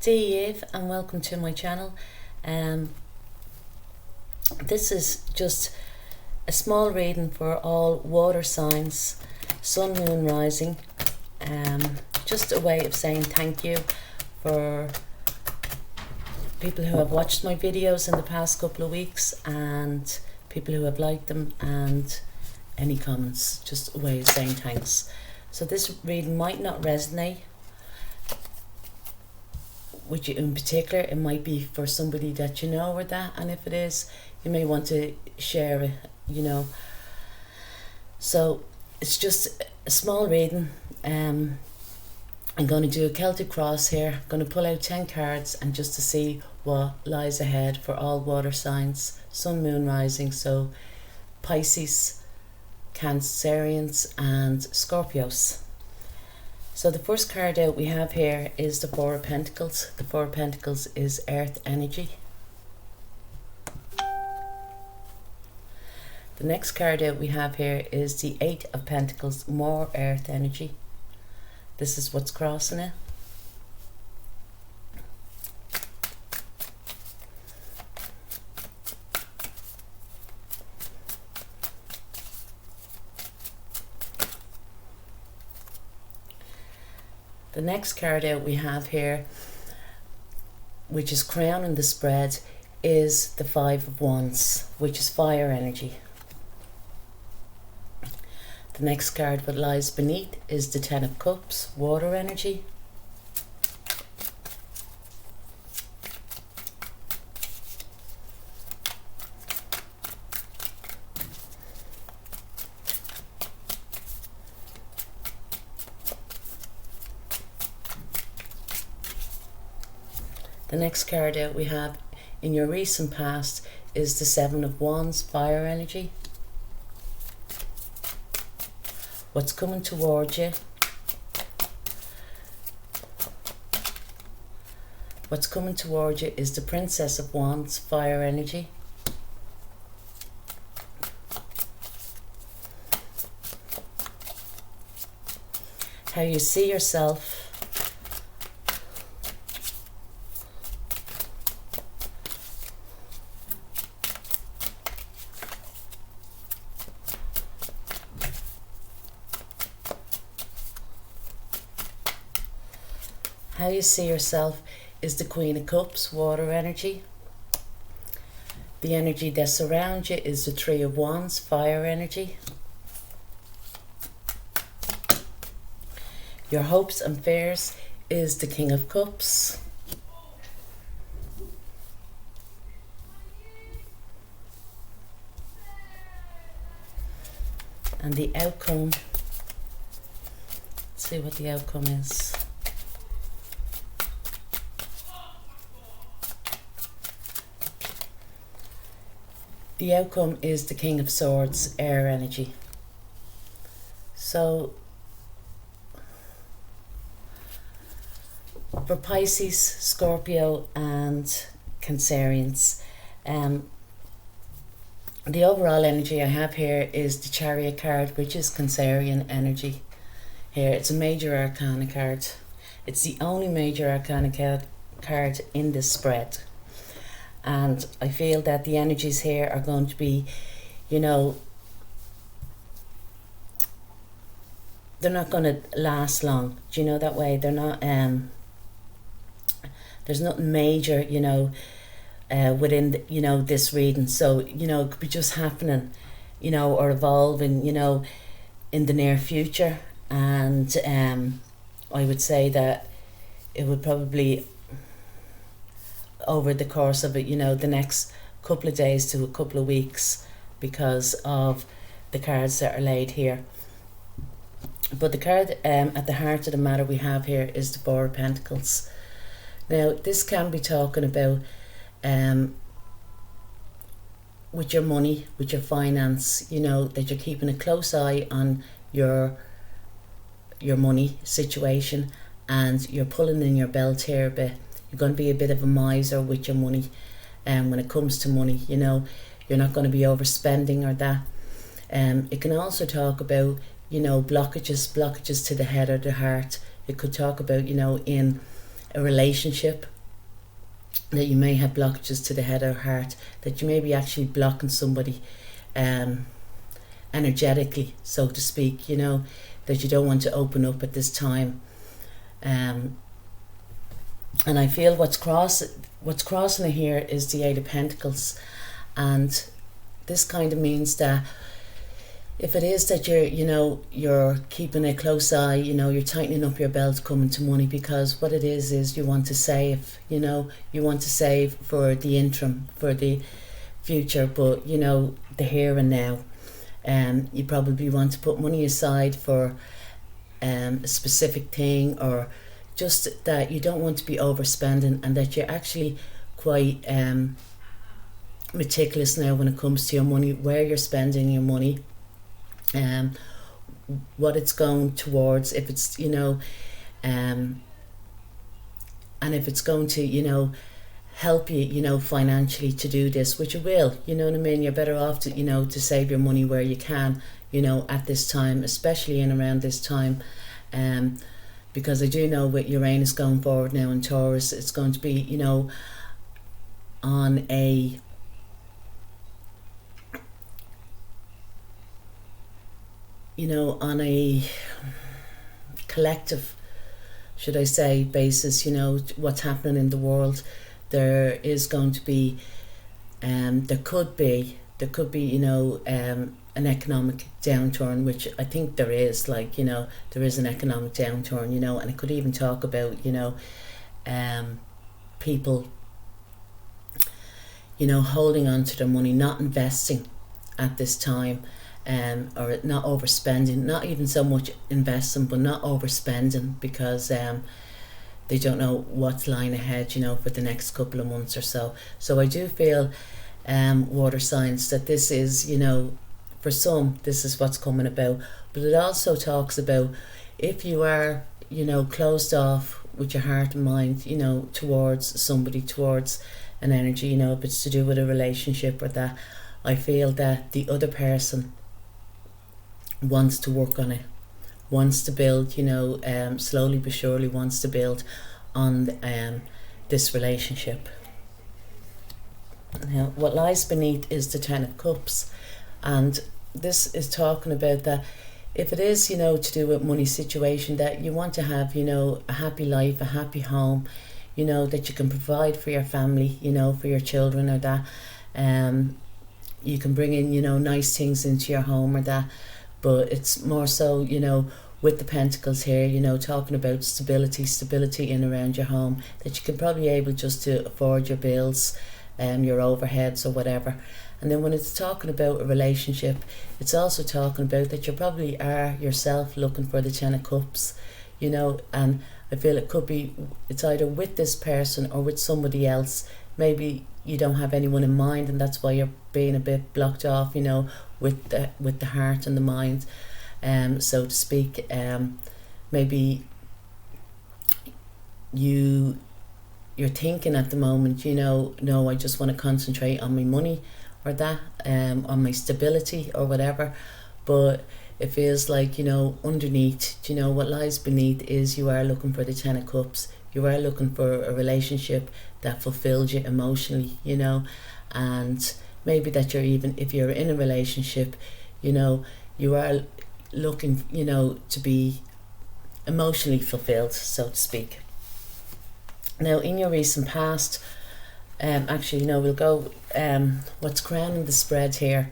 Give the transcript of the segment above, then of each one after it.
Eve, and welcome to my channel. This is just a small reading for all water signs, sun, moon, rising. Just a way of saying thank you for people who have watched my videos in the past couple of weeks and people who have liked them, and any comments. Just a way of saying thanks. So this reading might not resonate with you in particular. It might be for somebody that you know or that, and if it is, you may want to share it, you know. So it's just a small reading. I'm going to do a Celtic cross here. I'm going to pull out 10 cards and just to see what lies ahead for all water signs, sun, moon, rising. So Pisces, Cancerians and Scorpios. So the first card out we have here is the Four of Pentacles. The Four of Pentacles is earth energy. The next card out we have here is the Eight of Pentacles, more earth energy. This is what's crossing it. The next card out we have here, which is crowning the spread, is the Five of Wands, which is fire energy. The next card that lies beneath is the Ten of Cups, water energy. The next card out we have in your recent past is the Seven of Wands, fire energy. What's coming towards you? What's coming towards you is the Princess of Wands, fire energy. How you see yourself. How you see yourself is the Queen of Cups, water energy. The energy that surrounds you is the Three of Wands, fire energy. Your hopes and fears is the King of Cups. And the outcome, let's see what the outcome is. The outcome is the King of Swords, air energy. So for Pisces, Scorpio and Cancerians, the overall energy I have here is the Chariot card, which is Cancerian energy. Here it's a major arcana card. It's the only major arcana card in this spread. And I feel that the energies here are going to be, you know, they're not going to last long. Do you know that way? They're not, there's nothing major, you know, within, the, you know, this reading. So, you know, it could be just happening, you know, or evolving, you know, in the near future. And I would say that it would probably, over the course of it, you know, the next couple of days to a couple of weeks, because of the cards that are laid here. But the card at the heart of the matter we have here is the Four of Pentacles. Now this can be talking about with your money, with your finance, you know, that you're keeping a close eye on your money situation, and you're pulling in your belt here a bit. You're going to be a bit of a miser with your money, and when it comes to money, you know, you're not going to be overspending or that. It can also talk about, you know, blockages to the head or the heart. It could talk about, you know, in a relationship that you may have blockages to the head or heart, that you may be actually blocking somebody energetically, so to speak, you know, that you don't want to open up at this time. And I feel what's crossing here is the Eight of Pentacles, and this kind of means that if it is that you're keeping a close eye, you know, you're tightening up your belt coming to money, because what it is you want to save, you know, you want to save for the interim, for the future, but you know, the here and now. You probably want to put money aside for a specific thing, or just that you don't want to be overspending, and that you're actually quite meticulous now when it comes to your money, where you're spending your money, what it's going towards, if it's, you know, and if it's going to, you know, help you, you know, financially to do this, which it will, you know what I mean. You're better off to, you know, to save your money where you can, you know, at this time, especially in around this time, because I do know with Uranus going forward now in Taurus, it's going to be, you know, on a collective, should I say, basis, you know, what's happening in the world. There is going to be, there could be, you know, an economic downturn, which I think there is, like, you know, there is an economic downturn, you know, and it could even talk about, you know, people, you know, holding on to their money, not investing at this time, or not overspending, not even so much investing, but not overspending, because they don't know what's lying ahead, you know, for the next couple of months or so. So I do feel, water signs, that this is, you know, for some, this is what's coming about. But it also talks about if you are, you know, closed off with your heart and mind, you know, towards somebody, towards an energy, you know, if it's to do with a relationship or that, I feel that the other person wants to work on it, wants to build, you know, slowly but surely wants to build on this relationship. Now, what lies beneath is the Ten of Cups, and this is talking about that if it is, you know, to do with money situation, that you want to have, you know, a happy life, a happy home, you know, that you can provide for your family, you know, for your children, or that you can bring in, you know, nice things into your home, or that. But it's more so, you know, with the Pentacles here, you know, talking about stability in around your home, that you can probably able just to afford your bills, your overheads or whatever. And then when it's talking about a relationship, it's also talking about that you probably are yourself looking for the Ten of Cups, you know, and I feel it could be, it's either with this person or with somebody else. Maybe you don't have anyone in mind, and that's why you're being a bit blocked off, you know, with the heart and the mind, so to speak. Maybe you're thinking at the moment, you know, no, I just want to concentrate on my money, or that, on my stability or whatever. But it feels like, you know, underneath, you know, what lies beneath is you are looking for the Ten of Cups. You are looking for a relationship that fulfills you emotionally, you know, and maybe that you're even, if you're in a relationship, you know, you are looking, you know, to be emotionally fulfilled, so to speak. Now, in your recent past, actually, you know, we'll go, what's crowning the spread here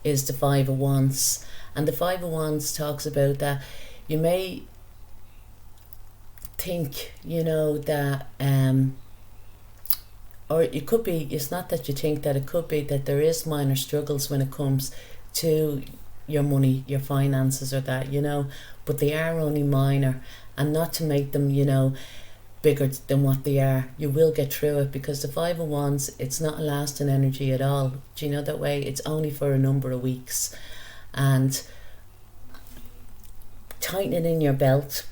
is the Five of Wands. And the Five of Wands talks about that you may think, you know, that, or it could be, it's not that you think, that it could be that there is minor struggles when it comes to your money, your finances, or that, you know, but they are only minor, and not to make them, you know, bigger than what they are. You will get through it, because the Five of Wands, it's not a lasting energy at all. Do you know that way? It's only for a number of weeks. And tightening in your belt,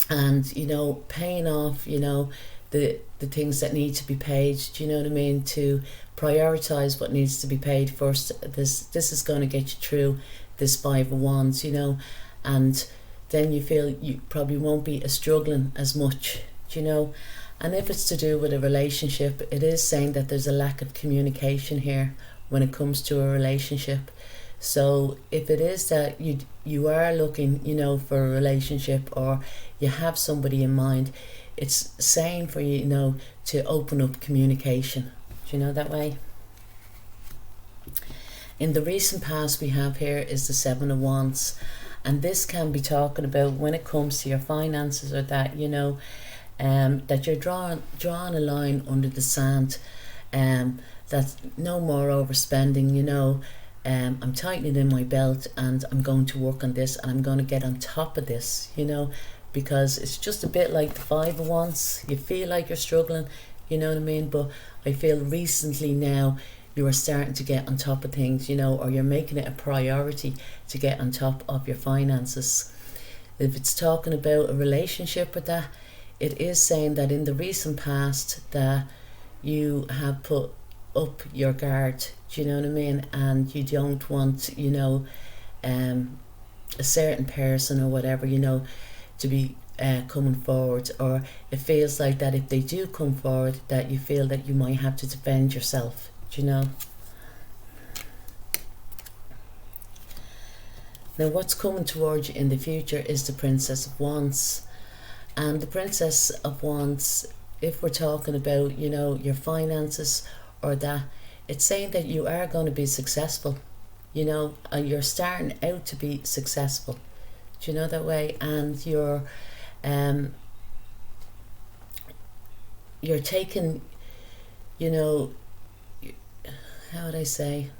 and, you know, paying off, you know, the things that need to be paid, do you know what I mean, to prioritize what needs to be paid first. This is going to get you through this Five of Wands, you know, and then you feel you probably won't be struggling as much, you know. And if it's to do with a relationship, it is saying that there's a lack of communication here when it comes to a relationship. So if it is that you are looking, you know, for a relationship, or you have somebody in mind, it's saying for you, you know, to open up communication. Do you know that way? In the recent past, we have here is the Seven of Wands, and this can be talking about when it comes to your finances, or that, you know, that you're drawing a line under the sand, that's no more overspending, you know. I'm tightening in my belt, and I'm going to work on this, and I'm going to get on top of this, you know, because it's just a bit like the Five of Wands. You feel like you're struggling, you know what I mean, but I feel recently now you are starting to get on top of things, you know, or you're making it a priority to get on top of your finances. If it's talking about a relationship with that, it is saying that in the recent past that you have put up your guard, do you know what I mean, and you don't want, you know, a certain person or whatever, you know, to be coming forward, or it feels like that if they do come forward, that you feel that you might have to defend yourself, do you know. Now what's coming towards you in the future is the Princess of Wands. And the Princess of Wands, if we're talking about, you know, your finances or that, it's saying that you are going to be successful, you know, and you're starting out to be successful. Do you know that way? And you're taking, you know, how would I say?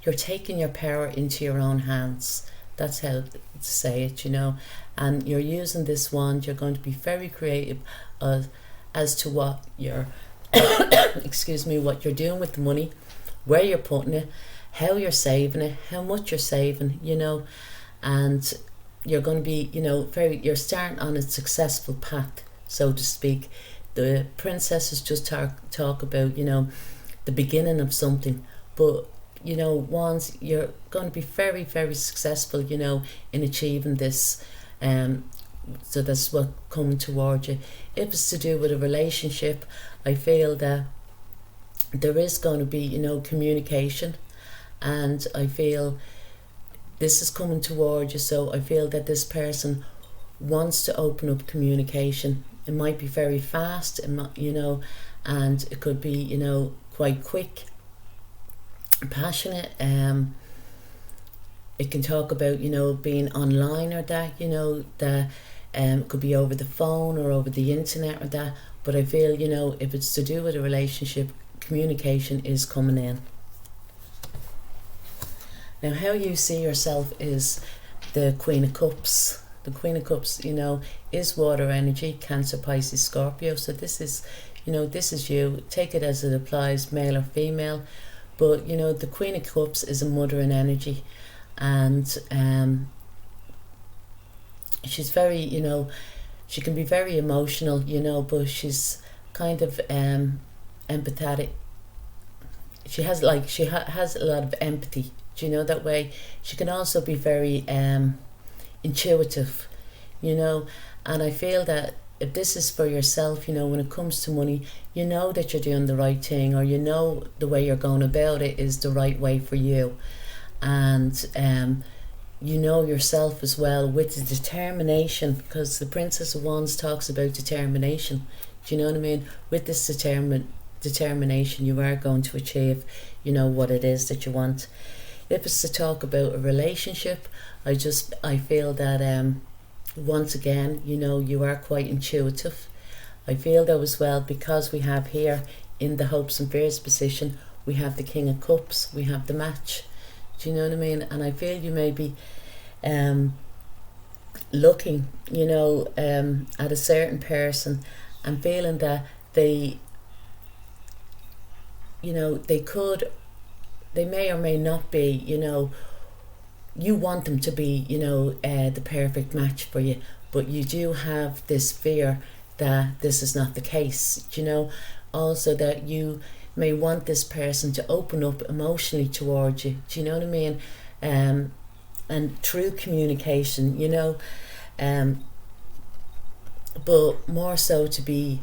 You're taking your power into your own hands. That's how to say it, you know. And you're using this wand. You're going to be very creative as to what you're, excuse me, what you're doing with the money, where you're putting it, how you're saving it, how much you're saving, you know. And you're going to be, you know, you're starting on a successful path, so to speak. The princesses just talk about, you know, the beginning of something, but, you know, wands, you're going to be very, very successful, you know, in achieving this. So that's what coming towards you. If it's to do with a relationship, I feel that there is going to be, you know, communication, and I feel this is coming towards you. So I feel that this person wants to open up communication. It might be very fast, you know, and it could be, you know, quite quick, passionate. It can talk about, you know, being online or that, you know, that could be over the phone or over the internet or that. But I feel, you know, if it's to do with a relationship, communication is coming in. Now, how you see yourself is the Queen of Cups. The Queen of Cups, you know, is water energy, Cancer, Pisces, Scorpio. So this is, you know, this is you. Take it as it applies, male or female. But, you know, the Queen of Cups is a mothering energy. And she's very, you know, she can be very emotional, you know, but she's kind of empathetic. She has has a lot of empathy. Do you know that way? She can also be very intuitive, you know. And I feel that if this is for yourself, you know, when it comes to money, you know that you're doing the right thing, or you know the way you're going about it is the right way for you. And you know yourself as well with the determination, because the Princess of Wands talks about determination. Do you know what I mean? With this determination, you are going to achieve, you know, what it is that you want. If it's to talk about a relationship, I feel that once again, you know, you are quite intuitive. I feel though as well, because we have here in the hopes and fears position, we have the King of Cups, we have the match. Do you know what I mean? And I feel you may be looking, you know, at a certain person and feeling that they, you know, they may or may not be, you know, you want them to be, you know, the perfect match for you, but you do have this fear that this is not the case, you know. Also that you may want this person to open up emotionally towards you, do you know what I mean? And through communication, you know, but more so to be,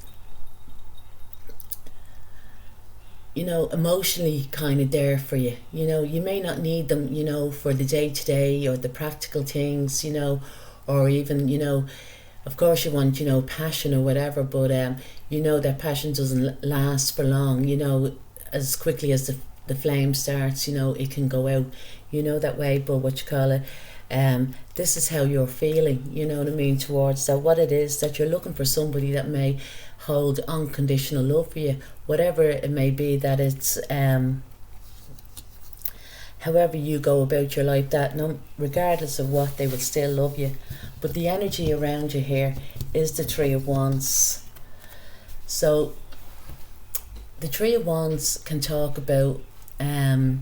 emotionally kind of there for you. You may not need them, for the day to day or the practical things, or even, of course you want, passion or whatever, but that passion doesn't last for long, as quickly as the flame starts, it can go out, that way. But what you call it, this is how you're feeling, what I mean, towards that, what it is that you're looking for, somebody that may hold unconditional love for you, whatever it may be, that it's however you go about your life, that no, regardless of what, they will still love you. But the energy around you here is the Three of Wands. So the Three of Wands can talk about, I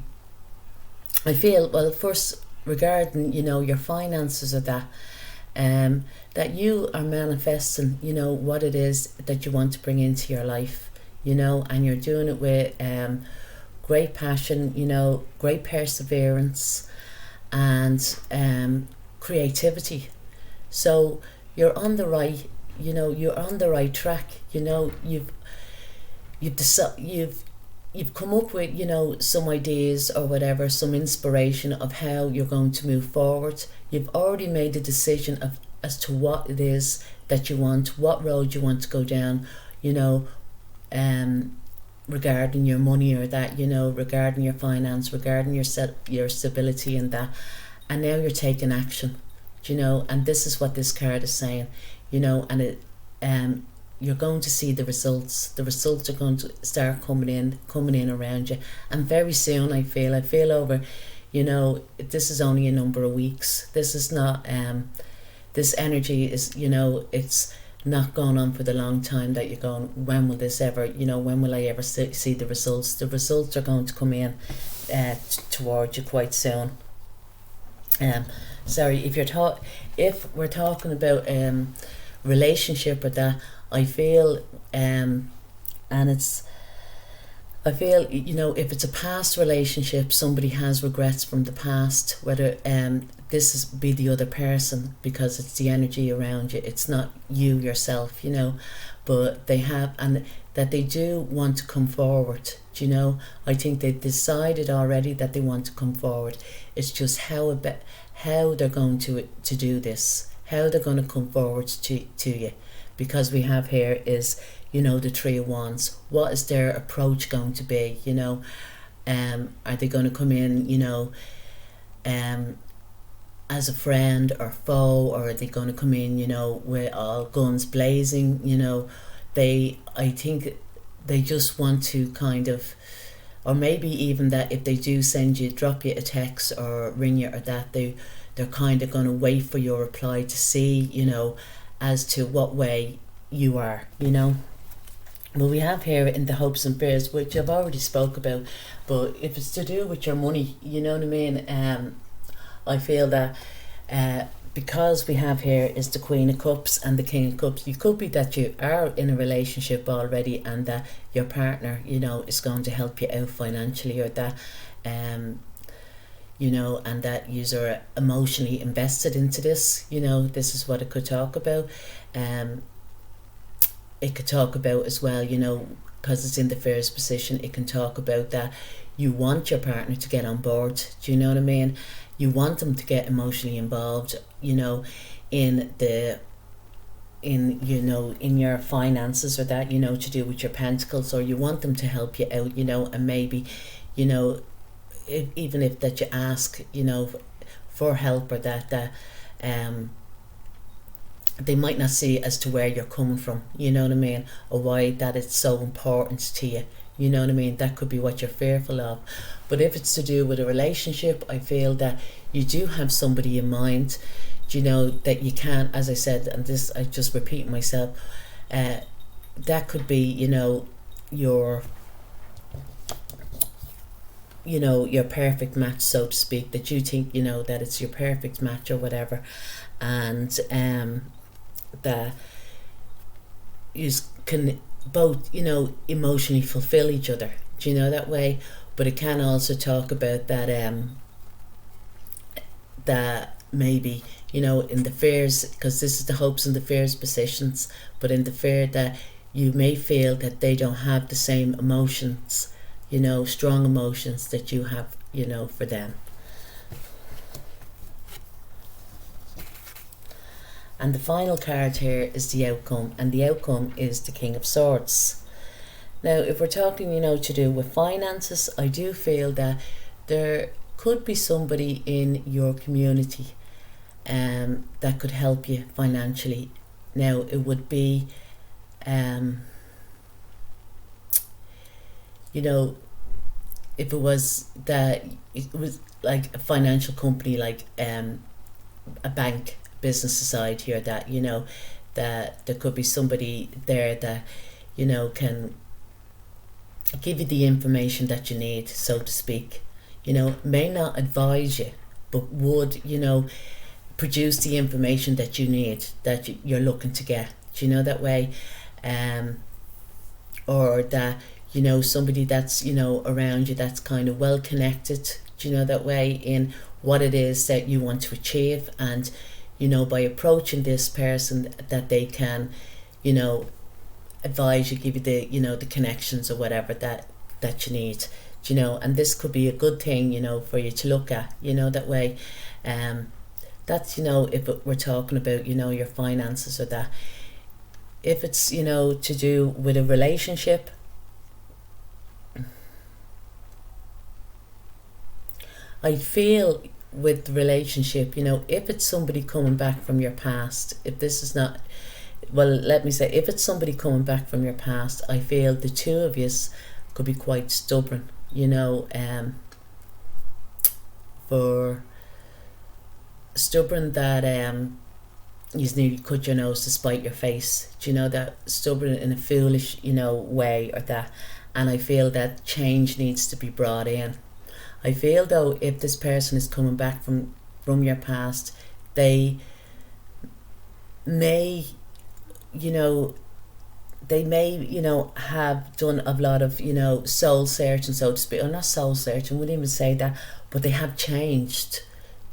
feel, well, first regarding, your finances, or that, that you are manifesting, what it is that you want to bring into your life, and you're doing it with great passion, great perseverance, and creativity. So you're on the right, you're on the right track. You've come up with, some ideas or whatever, some inspiration of how you're going to move forward. You've already made a decision as to what it is that you want, what road you want to go down, regarding your money, or that, regarding your finance, regarding your stability and that. And now you're taking action, and this is what this card is saying, and it, you're going to see the results. The results are going to start coming in around you, and very soon. I feel over, this is only a number of weeks. This is not, this energy is, it's not going on for the long time that you're going, when will this ever, when will I ever see the results? The results are going to come in towards you quite soon. Sorry, if we're talking about relationship or that, I feel, and I feel, if it's a past relationship, somebody has regrets from the past, whether this is be the other person, because it's the energy around you, it's not you yourself, but they have, and that they do want to come forward. I think they've decided already that they want to come forward. It's just how they're going to do this, how they're going to come forward to you, because we have here is, the Three of Wands. What is their approach going to be? Are they going to come in, as a friend or foe, or are they going to come in, with all guns blazing? I think they just want to kind of, or maybe even that if they do drop you a text or ring you or that, they're kind of going to wait for your reply to see, as to what way you are, But we have here in the hopes and prayers, which I've already spoke about, but if it's to do with your money, you know what I mean, I feel that because we have here is the Queen of Cups and the King of Cups, you could be that you are in a relationship already, and that your partner, is going to help you out financially, or that, and that you are emotionally invested into this. This is what it could talk about. It could talk about as well, because it's in the first position, it can talk about that you want your partner to get on board. Do you know what I mean? You want them to get emotionally involved, in your finances, or that, to do with your pentacles, or you want them to help you out, and maybe, even if that you ask, for help, or that they might not see as to where you're coming from, you know what I mean, or why that it's so important to you, you know what I mean. That could be what you're fearful of. But if it's to do with a relationship, I feel that you do have somebody in mind, that you can, as I said, and this I just repeat myself, that could be, your perfect match, so to speak, that you think, that it's your perfect match or whatever, and that you can both, emotionally fulfill each other, that way. But it can also talk about that, that maybe, you know, in the fears, because this is the hopes and the fears positions, but in the fear that you may feel that they don't have the same emotions, you know, strong emotions that you have, you know, for them. And the final card here is the outcome, and the outcome is the King of Swords. Now, if we're talking, you know, to do with finances, I do feel that there could be somebody in your community that could help you financially. Now, it would be, you know, if it was that it was like a financial company, like a bank, business society, or that, you know, that there could be somebody there that, you know, can give you the information that you need, so to speak. You know, may not advise you, but would, you know, produce the information that you need, that you're looking to get. Do you know, that way? Or that, you know, somebody that's, you know, around you that's kind of well connected, do you know, that way, in what it is that you want to achieve. And, you know, by approaching this person, that they can, you know, advise you, give you the, you know, the connections or whatever that you need, you know. And this could be a good thing, you know, for you to look at, you know, that way. That's, you know, if we're talking about, you know, your finances, or that. If it's, you know, to do with a relationship, I feel with the relationship, you know, if it's somebody coming back from your past, if this is not, well, let me say, if it's somebody coming back from your past, I feel the two of you could be quite stubborn, you know, for stubborn that you nearly cut your nose to spite your face. Do you know, that stubborn in a foolish, you know, way, or that. And I feel that change needs to be brought in. I feel though, if this person is coming back from your past, they may, you know, have done a lot of, you know, soul searching, so to speak, or not soul searching, wouldn't even say that, but they have changed.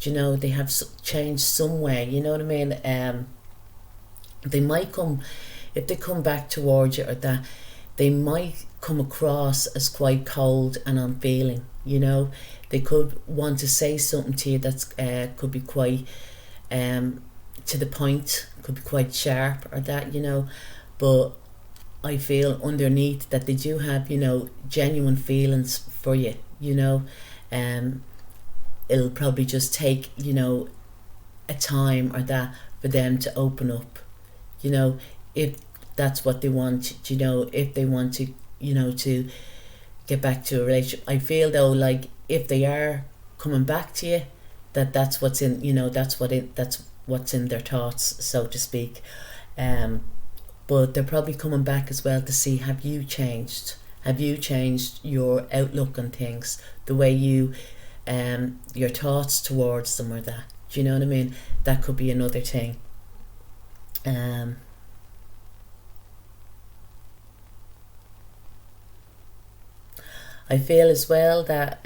Do you know, they have changed some way, you know what I mean? They might come, if they come back towards you, or that, they might come across as quite cold and unfeeling, you know. They could want to say something to you that's could be quite to the point, could be quite sharp, or that, you know. But I feel underneath that they do have, you know, genuine feelings for you, you know. It'll probably just take, you know, a time, or that, for them to open up, you know, if that's what they want, you know, if they want to, you know, to get back to a relationship. I feel though, like, if they are coming back to you, that's what's in, you know, that's what's in their thoughts, so to speak. But they're probably coming back as well to see, have you changed? Have you changed your outlook on things, the way you, your thoughts towards them, or that? Do you know what I mean? That could be another thing. I feel as well that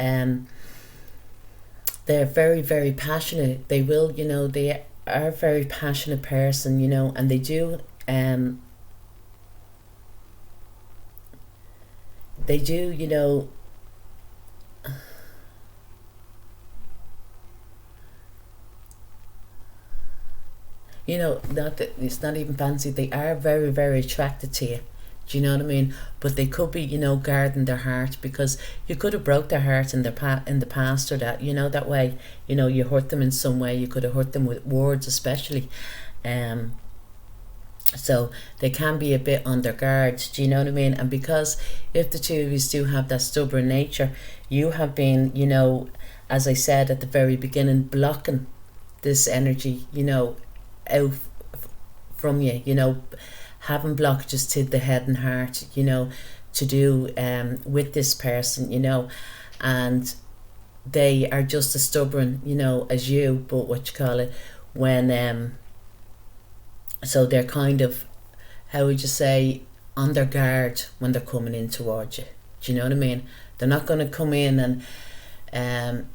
they're very, very passionate. They will, you know, they are a very passionate person, you know, and they do, you know, not that it's not even fancy. They are very, very attracted to you. Do you know what I mean? But they could be, you know, guarding their heart, because you could have broke their heart in the past, or that, you know, that way, you know, you hurt them in some way. You could have hurt them with words, especially. So they can be a bit on their guard. Do you know what I mean? And because if the two of you do have that stubborn nature, you have been, you know, as I said at the very beginning, blocking this energy, you know, out from you, you know, having blockages to the head and heart, you know, to do with this person, you know. And they are just as stubborn, you know, as you, but what you call it, when so they're kind of, how would you say, on their guard when they're coming in towards you. Do you know what I mean? They're not going to come in and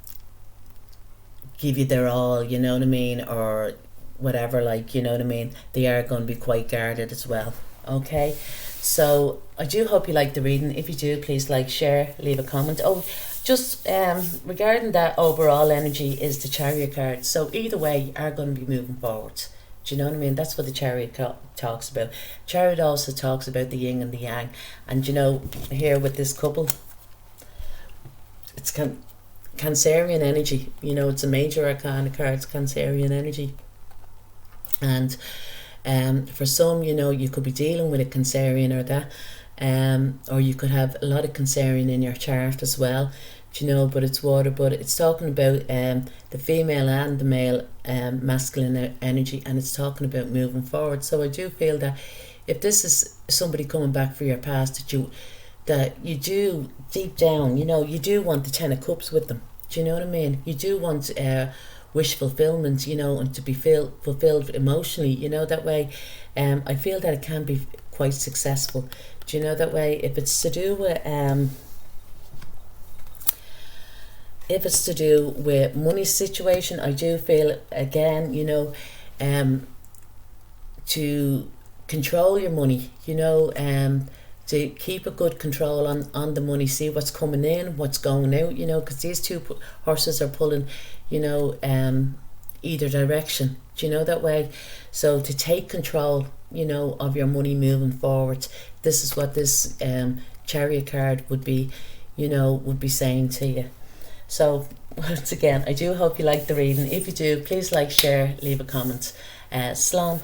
give you their all, you know what I mean, or whatever, like, you know what I mean, they are going to be quite guarded as well. Okay, so I do hope you like the reading. If you do, please like, share, leave a comment. Oh, just regarding that overall energy is the Chariot card. So either way, you are going to be moving forward. Do you know what I mean? That's what the Chariot talks about. Chariot also talks about the yin and the yang. And you know, here with this couple, it's Cancerian energy. You know, it's a major arcana card. It's Cancerian energy. And for some, you know, you could be dealing with a Cancerian or that. Or you could have a lot of Cancerian in your chart as well. Do you know, but it's water, but it's talking about the female and the male masculine energy, and it's talking about moving forward. So I do feel that if this is somebody coming back for your past, that you do deep down, you know, you do want the 10 of Cups with them. Do you know what I mean? You do want wish fulfillment, you know, and to be fulfilled emotionally, you know, that way. I feel that it can be quite successful. Do you know, that way, if it's to do with money situation, I do feel, again, you know, to control your money, you know, to keep a good control on the money, see what's coming in, what's going out, you know, because these two horses are pulling, you know, either direction. Do you know, that way? So to take control, you know, of your money moving forward, this is what this Chariot card would be, you know, would be saying to you. So once again, I do hope you like the reading. If you do, please like, share, leave a comment. Slán.